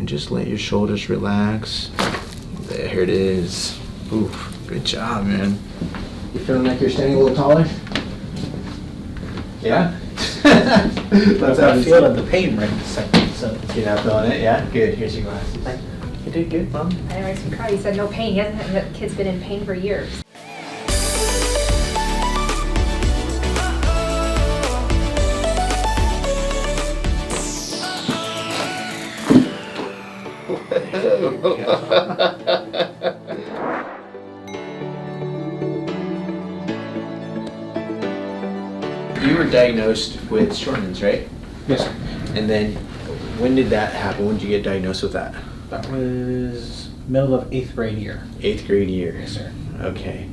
And just let your shoulders relax. There it is. Oof, good job, man. You feeling like you're standing a little taller? Yeah? Let's have a feel of the pain right this second. So You're not feeling it? Yeah? Good. Here's your glasses. thank you. You did good, Mom. I know, makes me cry. He said no pain. He hasn't. The kid's been in pain for years. You were diagnosed with Shortman's, right? Yes, sir. And then, when did that happen? When did you get diagnosed with that? That was middle of 8th grade year. 8th grade year. Yes, sir. Okay.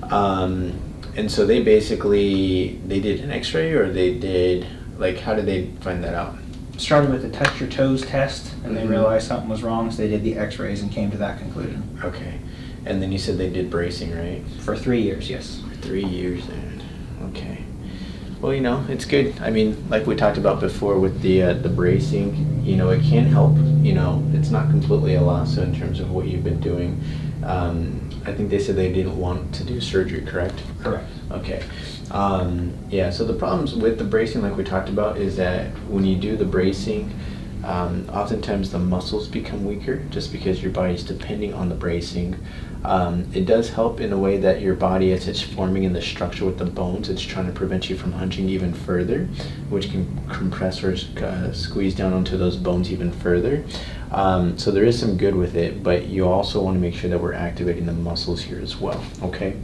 And so they did an x-ray, or they did, like, how did they find that out? Started with the touch your toes test, and they Mhm. realized something was wrong, so they did the x-rays and came to that conclusion. Okay. And then you said they did bracing, right? For 3 years, yes. 3 years then. Okay. Well, it's good. I mean, like we talked about before with the bracing, it can help. It's not completely a loss in terms of what you've been doing. I think they said they didn't want to do surgery, correct? Correct. Okay. Yeah, so the problems with the bracing, like we talked about, is that when you do the bracing, oftentimes the muscles become weaker just because your body's depending on the bracing. It does help in a way that your body, as it's forming in the structure with the bones, it's trying to prevent you from hunching even further, which can compress or squeeze down onto those bones even further. So there is some good with it, but you also want to make sure that we're activating the muscles here as well, okay?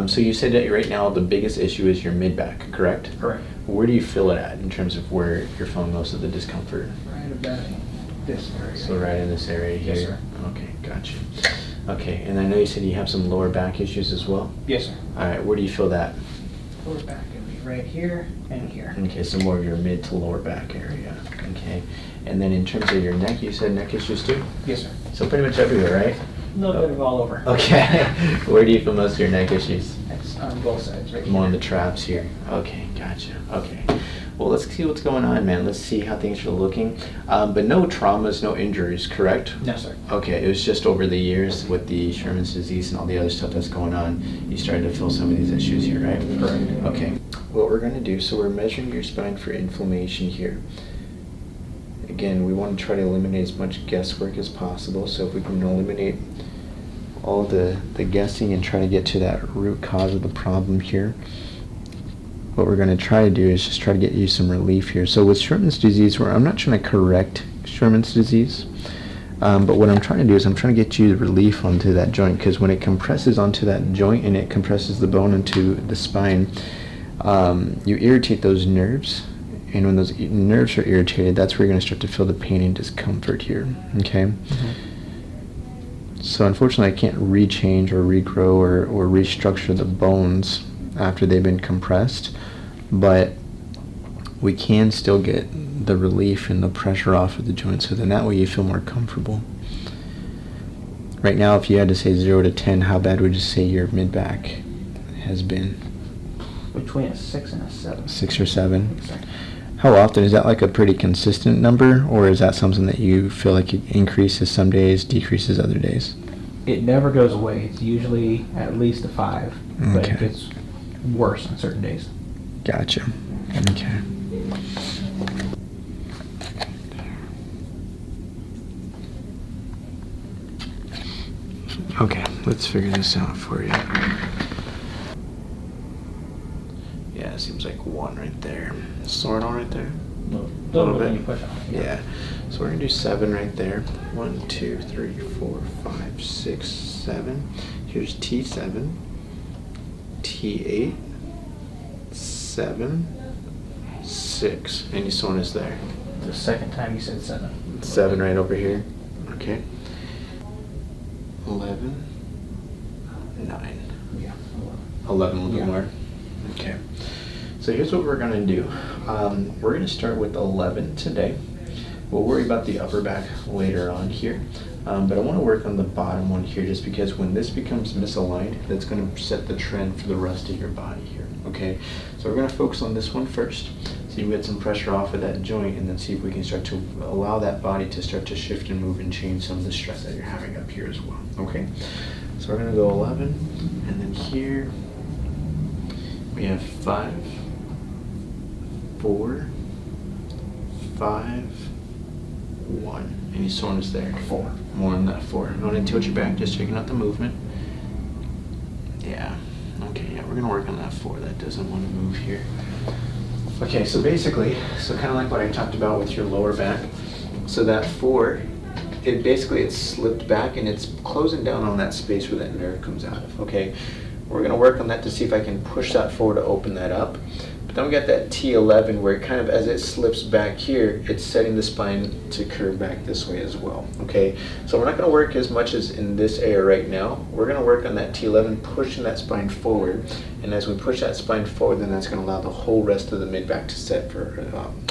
So you said that right now the biggest issue is your mid-back, correct? Correct. Where do you feel it at in terms of where you're feeling most of the discomfort? Right about this area. So right in this area here? Yes, sir. Okay, gotcha. Okay, and I know you said you have some lower back issues as well? Yes, sir. All right, where do you feel that? Lower back gonna be right here and here. Okay, so more of your mid to lower back area. Okay, and then in terms of your neck, you said neck issues too? Yes, sir. So pretty much everywhere, right? A little bit of all over. Okay, where do you feel most of your neck issues? It's on both sides, right More on the here. traps here. Okay, gotcha. Okay. Well, let's see what's going on, man. Let's see how things are looking. But no traumas, no injuries, correct? No, sir. Okay, it was just over the years with the Sherman's disease and all the other stuff that's going on, you started to feel some of these issues here, right? Correct. Okay. What we're going to do, so we're measuring your spine for inflammation here. Again, we want to try to eliminate as much guesswork as possible, so if we can eliminate all the guessing and try to get to that root cause of the problem here, what we're going to try to do is just try to get you some relief here. So with Sherman's disease, where I'm not trying to correct Sherman's disease, but what I'm trying to do is I'm trying to get you relief onto that joint, because when it compresses onto that joint and it compresses the bone into the spine, you irritate those nerves, and when those nerves are irritated, that's where you're going to start to feel the pain and discomfort here, okay? Mm-hmm. So unfortunately I can't rechange or regrow or restructure the bones after they've been compressed, but we can still get the relief and the pressure off of the joint, so then that way you feel more comfortable. Right now, if you had to say 0 to 10, how bad would you say your mid-back has been? Between a 6 and a 7. 6 or 7? Exactly. How often? Is that like a pretty consistent number, or is that something that you feel like it increases some days, decreases other days? It never goes away. It's usually at least a 5, but Okay. it gets worse on certain days. Gotcha. Okay. Okay, let's figure this out for you. Yeah, it seems like 1 right there. Sore at all right there? A Little bit when bit. you push on it. Yeah. So we're gonna do 7 right there. 1, 2, 3, 4, 5, 6, 7. Here's T7, T8, 7, 6. Any soreness there? The second time you said 7. 7 right over here. Okay. 11, 9. Yeah. 11 a little Yeah. more. Okay. So here's what we're gonna do. We're gonna start with 11 today. We'll worry about the upper back later on here. But I want to work on the bottom one here, just because when this becomes misaligned, that's going to set the trend for the rest of your body here, okay? So we're going to focus on this one first. So you get some pressure off of that joint, and then see if we can start to allow that body to start to shift and move and change some of the stress that you're having up here as well. Okay, so we're gonna go 11, and then here we have 5, 4, 5, 1. Any soreness there? 4. More on that 4. Don't want to tilt your back, just checking out the movement. Yeah. Okay, yeah, we're gonna work on that 4. That doesn't want to move here. Okay, so basically, kind of like what I talked about with your lower back. So that 4, it's slipped back and it's closing down on that space where that nerve comes out of. Okay, we're gonna work on that to see if I can push that forward to open that up. But then we got that T11 where it kind of, as it slips back here, it's setting the spine to curve back this way as well. Okay, so we're not gonna work as much as in this area right now. We're gonna work on that T11, pushing that spine forward. And as we push that spine forward, then that's gonna allow the whole rest of the mid back to set for,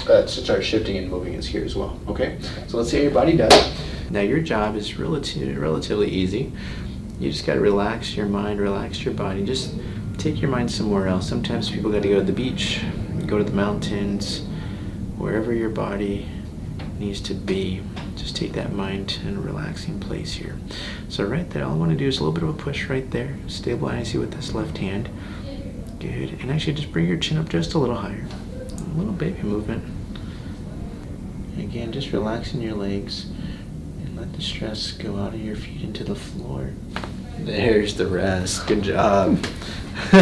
to start shifting and moving is here as well. Okay, so let's see how your body does. Now your job is relatively easy. You just gotta relax your mind, relax your body. Just take your mind somewhere else. Sometimes people got to go to the beach, go to the mountains, wherever your body needs to be. Just take that mind in a relaxing place here. So right there, all I want to do is a little bit of a push right there. Stabilize you with this left hand. Good. And actually just bring your chin up just a little higher. A little baby movement. Again, just relaxing your legs and let the stress go out of your feet into the floor. There's the rest. Good job. I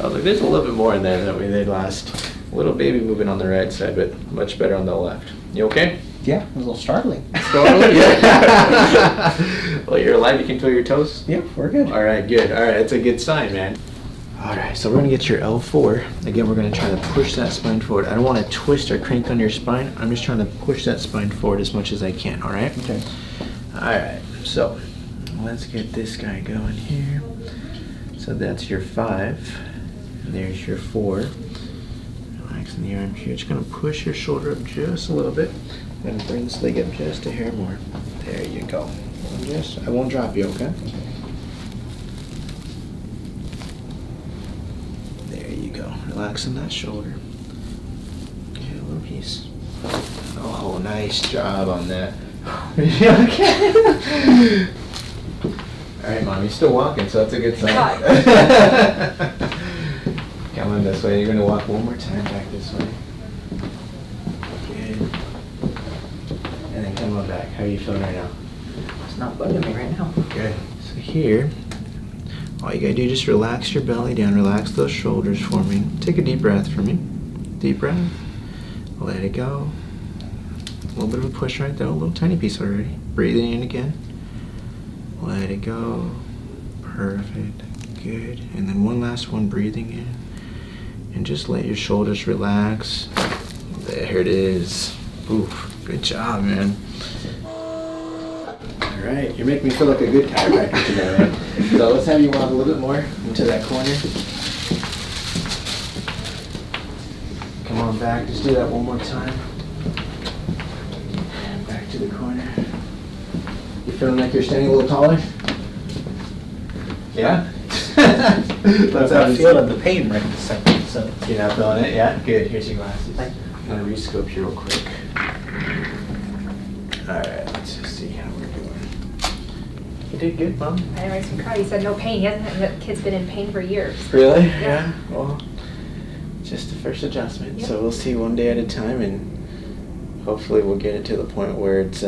was like, there's a little bit more in there that way they'd last. A little baby movement on the right side, but much better on the left. You okay? Yeah, it was a little startling. Startling? Yeah. Well, you're alive. You can feel your toes? Yep, we're good. All right, good. All right, that's a good sign, man. All right, so we're going to get your L4. Again, we're going to try to push that spine forward. I don't want to twist or crank on your spine. I'm just trying to push that spine forward as much as I can, all right? Okay. All right, so let's get this guy going here. So that's your 5. There's your 4. Relaxing the arm here. Just going to push your shoulder up just a little bit. And bring this leg up just a hair more. There you go. I won't drop you, okay? There you go. Relaxing that shoulder. Okay, a little piece. Oh, nice job on that. Okay. All right, Mom, you're still walking, so that's a good sign. Come on this way. You're going to walk one more time back this way. Good. And then come on back. How are you feeling right now? It's not bugging me right now. Good. So here, all you got to do is just relax your belly down. Relax those shoulders for me. Take a deep breath for me. Deep breath. Let it go. A little bit of a push right there. A little tiny piece already. Breathing in again. Let it go. Perfect. Good. And then one last one, breathing in. And just let your shoulders relax. There it is. Oof. Good job, man. All right. You're making me feel like a good chiropractor today, man. So let's have you walk a little bit more into that corner. Come on back. Just do that one more time. Back to the corner. You feeling like you're standing a little taller? Yeah? I'm not feeling the pain right this second, so. You're not feeling it? Yeah? Good. Here's your glasses. Thank I'm going to re-scope you real quick. Alright, let's just see how we're doing. You did good, Mom. I know, he's proud. He said no pain. He hasn't. The kid's been in pain for years. Really? Yeah. Well, just the first adjustment. Yep. So we'll see one day at a time, and hopefully we'll get it to the point where it's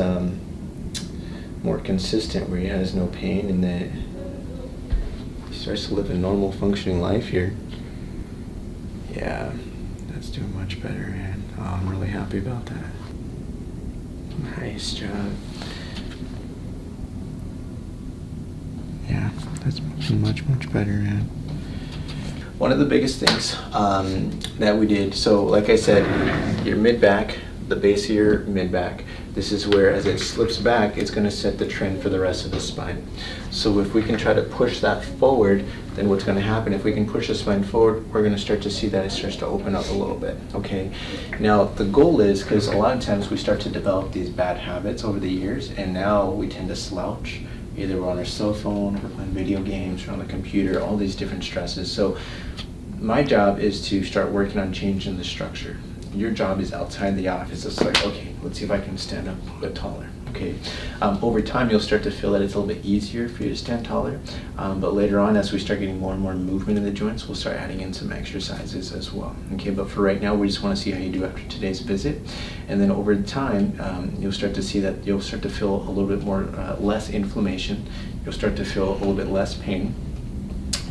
more consistent, where he has no pain and that he starts to live a normal functioning life here. Yeah, that's doing much better, man. Oh, I'm really happy about that. Nice job. Yeah, that's much better, man. One of the biggest things that we did, so like I said, your mid-back, the base of your mid-back, this is where as it slips back, it's going to set the trend for the rest of the spine. So if we can try to push that forward, then what's going to happen, if we can push the spine forward, we're going to start to see that it starts to open up a little bit, okay? Now, the goal is, because a lot of times we start to develop these bad habits over the years, and now we tend to slouch. Either we're on our cell phone, we're playing video games, we're on the computer, all these different stresses. So my job is to start working on changing the structure. Your job is outside the office. It's like, okay, let's see if I can stand up a bit taller. Okay. Over time, you'll start to feel that it's a little bit easier for you to stand taller. But later on, as we start getting more and more movement in the joints, we'll start adding in some exercises as well. Okay. But for right now, we just want to see how you do after today's visit, and then over time, you'll start to see that you'll start to feel a little bit more less inflammation. You'll start to feel a little bit less pain.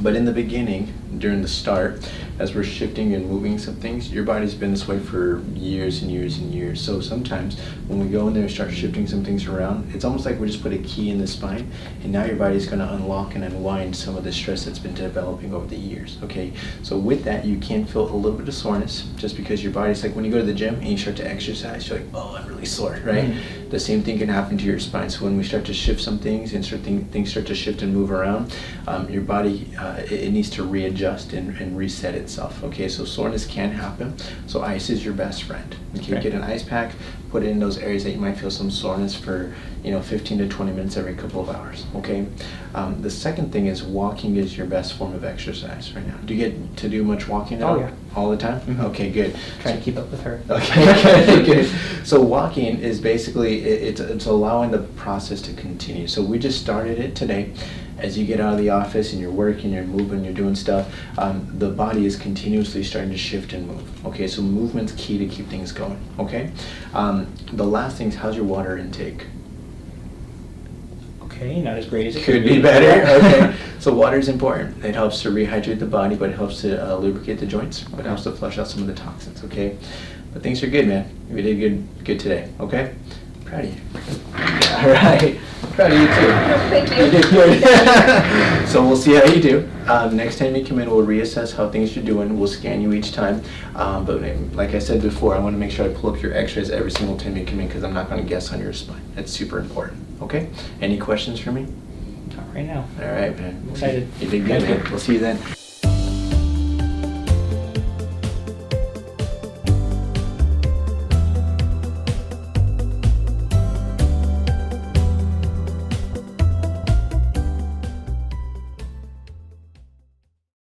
But in the beginning, during the start, as we're shifting and moving some things, your body's been this way for years and years and years. So sometimes when we go in there and start shifting some things around, it's almost like we just put a key in the spine, and now your body's going to unlock and unwind some of the stress that's been developing over the years. Okay, so with that, you can feel a little bit of soreness just because your body's like, when you go to the gym and you start to exercise, you're like, oh, I'm really sore, right? Mm-hmm. The same thing can happen to your spine. So when we start to shift some things and things start to shift and move around, your body, it needs to readjust and reset itself. Okay, so soreness can happen. So ice is your best friend. Okay, get an ice pack, put it in those areas that you might feel some soreness for 15 to 20 minutes every couple of hours. Okay. The second thing is walking is your best form of exercise right now. Do you get to do much walking now? Oh yeah. All the time? Mm-hmm. Okay, good. Trying to keep up with her. Okay, good. So walking is basically, it's allowing the process to continue. So we just started it today. As you get out of the office and you're working, you're moving, you're doing stuff, the body is continuously starting to shift and move. Okay, so movement's key to keep things going. Okay. The last thing is, how's your water intake? Okay, not as great as it could be better. Okay, so water is important. It helps to rehydrate the body, but it helps to lubricate the joints, but it helps to flush out some of the toxins. Okay, but things are good, man. We did good today. Okay, proud of you. All right, proud of you too. Thank you. You did good. So we'll see how you do. Next time you come in, we'll reassess how things are doing. We'll scan you each time. But like I said before, I want to make sure I pull up your x-rays every single time you come in, because I'm not going to guess on your spine. That's super important. Okay? Any questions for me? Not right now. All right, man. I'm excited. You did good, man. We'll see you then.